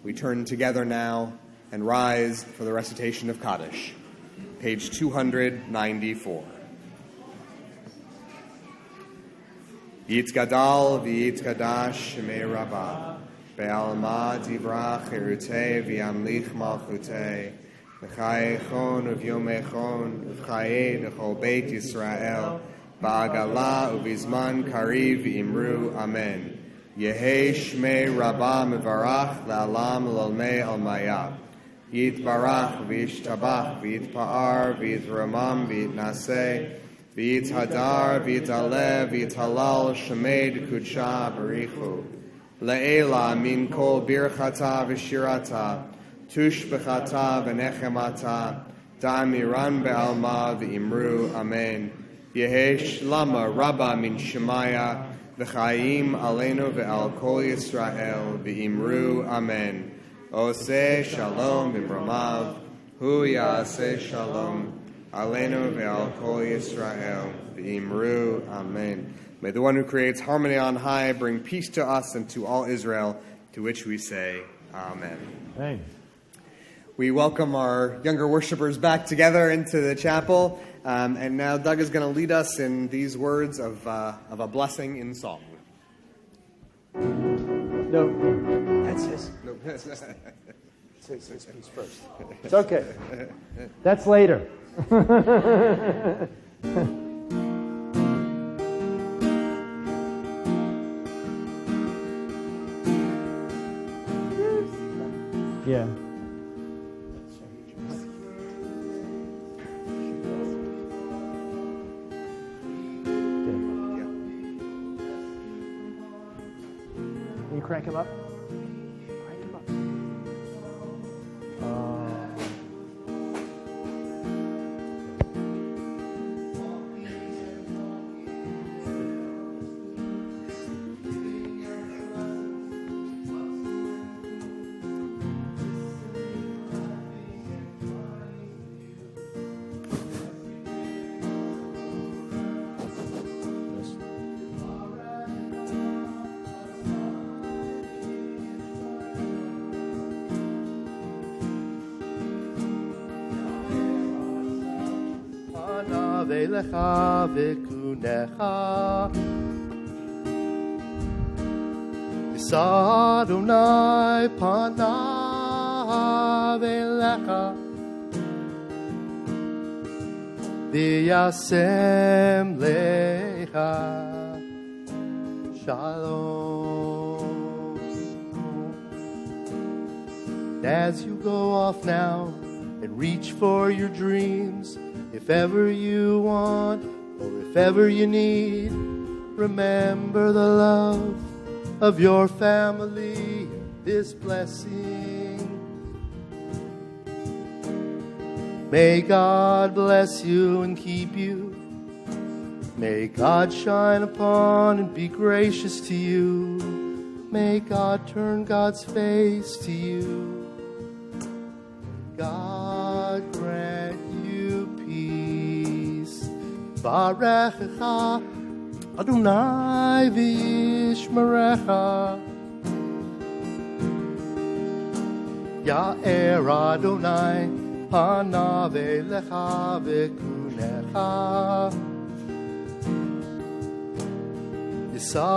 we turn together now and rise for the recitation of Kaddish. Page 294. Yitzgadal v'yitzgadash shemei rabbah, be'alma divrach erutei v'yamlich malchutei, v'chaye chon uv'yomei chon, v'chaye d'chol beit Yisrael, ba'agala uv'izman kariv v'imru amen. Yehei shmei rabbah mevarach la'alam l'olmei almaya. Yitbarach v'yishtabach v'yitpa'ar v'yitramam v'yitnaseh v'yithadar v'yitalev v'yithalal shemed kudsha barichu. Le'ela min kol birchata v'shirata tush b'chata v'nechemata da'amiran be'alma v'imru amen. Yehei shlama rabba min shemaya v'chayim aleinu ve'al kol Yisrael v'imru amen. Oseh shalom b'mramav, hu ya'aseh shalom, aleinu ve'al kol Yisrael, v'imru, amen. May the one who creates harmony on high bring peace to us and to all Israel, to which we say, amen. Amen. We welcome our younger worshipers back together into the chapel, and now Doug is going to lead us in these words of a blessing in song. No, that's his. It's his piece first. It's okay. That's later. Yeah. Can you crank him up? Crank him up. Velecha v'kunecha Yisa Adonai panav elecha V'yasem lecha Shalom. As you go off now and reach for your dreams, if ever you want or if ever you need, remember the love of your family, this blessing. May God bless you and keep you. May God shine upon and be gracious to you. May God turn God's face to you. God grant you peace. Barechecha Adonai v'yishmerecha. Ya'er Adonai panav elecha v'kunecha. Yisa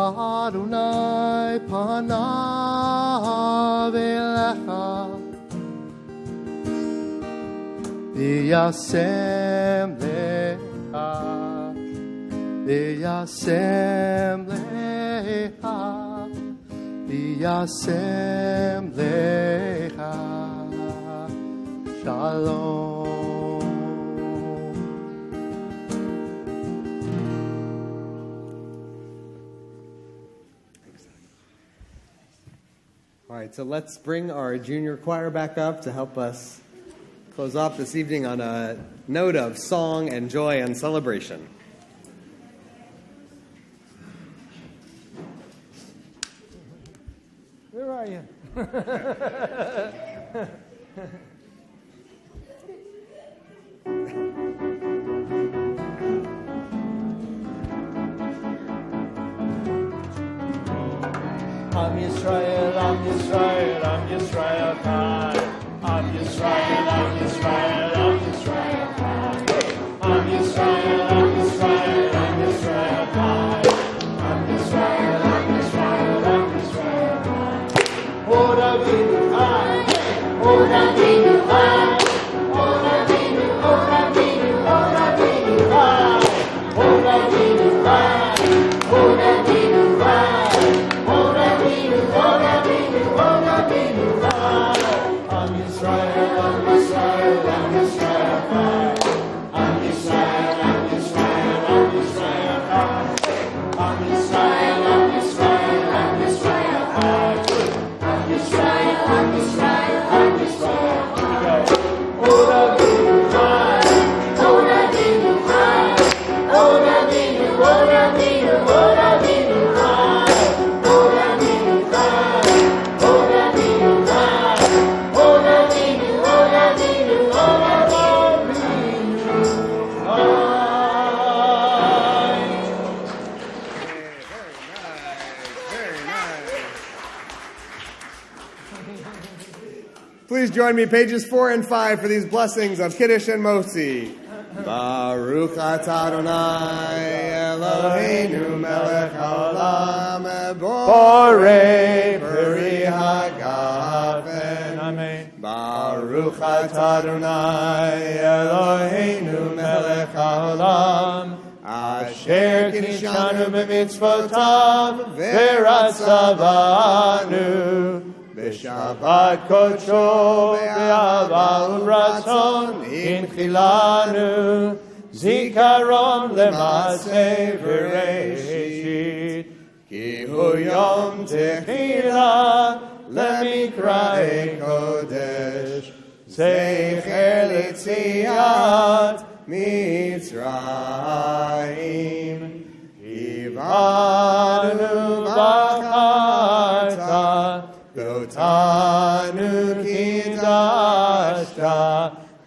Adonai panav elecha. V'yasem lecha. V'yasem lecha. V'yasem lecha. Shalom. All right, so let's bring our junior choir back up to help us close off this evening on a note of song and joy and celebration. Where are you? Am Yisrael, Am Yisrael, Am Yisrael Chai. Am Yisrael, Am Yisrael, Am Yisrael Chai. Am Yisrael, Am Yisrael, Am Yisrael Chai. Am Yisrael, Am Yisrael, Am Yisrael Chai. Od Avinu Chai, Od Avinu Chai, Od Avinu, Od Avinu, Od Avinu Chai, Od Avinu Chai, Od Avinu Chai. Please join me, pages 4 and 5, for these blessings of Kiddush and Motzi. Baruch atah Adonai Eloheinu melech haolam Borei Peri Hagafen. Amen. Baruch atah Adonai Eloheinu melech haolam asher kidshanu b'mitzvotav v'ratzavanu b'shabbat kodsho be'ahava u'ratzon inchilanu zikaron lemaseh v'reishit ki hu yom techilah Lemikrai Kodesh Zecher Litziat Mitzrayim Ivanu Bacharta Dotanu Kidashta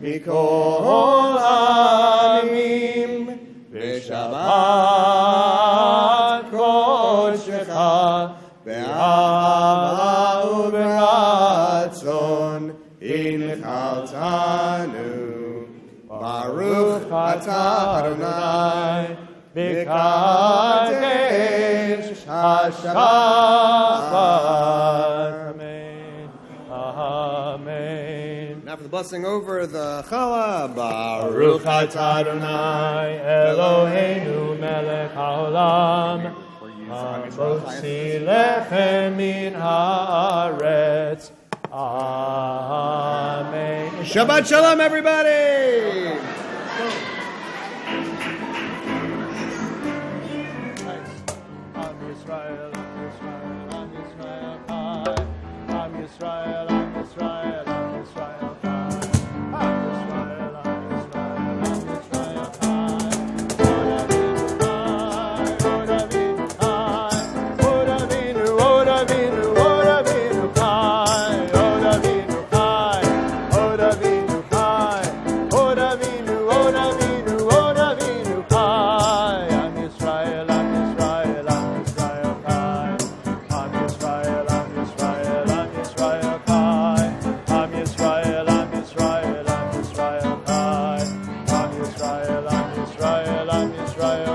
Mikol Amim B'Shabbat Kodshcha Be'ahava Inchaltanu Baruch atah Adonai B'kadesh HaShabbat. Amen. Amen. Now for the blessing over the challah. Baruch atah Adonai Eloheinu melech haolam Motzi lechem min haaretz. Amen. Shabbat Shalom, everybody! Am Yisrael, Am Yisrael, Am Yisrael, Am Yisrael, Am Yisrael, Am Yisrael, Am Yisrael, Am Yisrael, Am Yisrael, Am Yisrael,